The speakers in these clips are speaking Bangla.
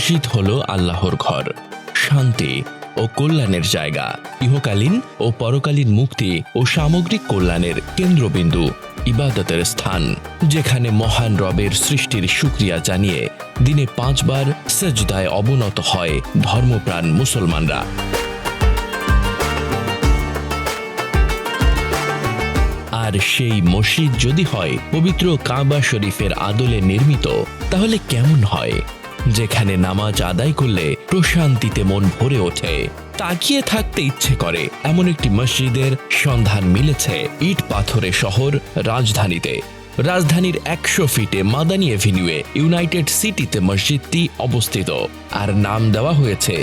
মসজিদ হলো আল্লাহর ঘর, শান্তি ও কল্যাণের জায়গা, ইহকালীন ও পরকালীন মুক্তি ও সামগ্রিক কল্যাণের কেন্দ্রবিন্দু, ইবাদতের স্থান, যেখানে মহান রবের সৃষ্টির শুকরিয়া জানিয়ে দিনে 5 বার সেজদায় অবনত হয় ধর্মপ্রাণ মুসলমানরা। আর সেই মসজিদ যদি হয় পবিত্র কাবা শরীফের আদলে নির্মিত, তাহলে কেমন হয়? যেখানে নামাজ আদায় করলে প্রশান্তিতে মন ভরে ওঠে, তাকিয়ে থাকতে ইচ্ছে করে, এমন একটি মসজিদের সন্ধান মিলেছে ইট পাথরে শহর রাজধানীতে। রাজধানীর 100 ফিটে মাদানী এভিনিউয়ে ইউনাইটেড সিটিতে মসজিদটি অবস্থিত, আর নাম দেওয়া হয়েছে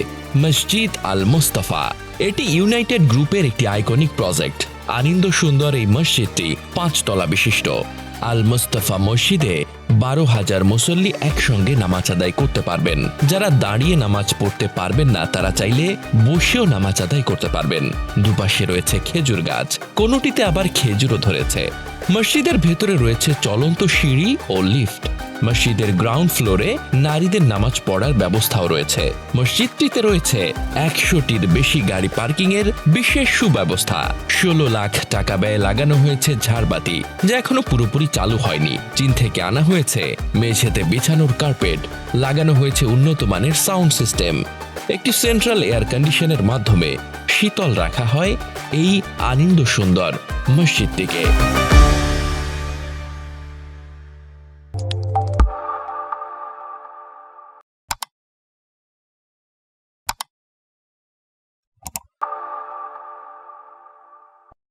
মসজিদ আল মুস্তাফা। এটি ইউনাইটেড গ্রুপের একটি আইকনিক প্রজেক্ট। আনন্দ সুন্দর এই মসজিদটি 5 তলা বিশিষ্ট। আল মুস্তাফা মসজিদে 12,000 মুসল্লি একসঙ্গে নামাজ আদায় করতে পারবেন। যারা দাঁড়িয়ে নামাজ পড়তে পারবেন না, তারা চাইলে বসেও নামাজ আদায় করতে পারবেন। দুপাশে রয়েছে খেজুর গাছ, কোনোটিতে আবার খেজুরও ধরেছে। মসজিদের ভেতরে রয়েছে চলন্ত সিঁড়ি ও লিফট। মসজিদের গ্রাউন্ড ফ্লোরে নারীদের নামাজ পড়ার ব্যবস্থাও রয়েছে। মসজিদটিতে রয়েছে 100টির বেশি গাড়ি পার্কিং এর বিশেষ সুব্যবস্থা। 16 লাখ টাকা ব্যয়ে লাগানো হয়েছে ঝাড়বাতি, যা এখনো পুরোপুরি চালু হয়নি। চীন থেকে আনা হয়েছে মেঝেতে বিছানোর কার্পেট, লাগানো হয়েছে উন্নত মানের সাউন্ড সিস্টেম। একটি সেন্ট্রাল এয়ার কন্ডিশনের মাধ্যমে শীতল রাখা হয় এই আনন্দ সুন্দর মসজিদটিকে।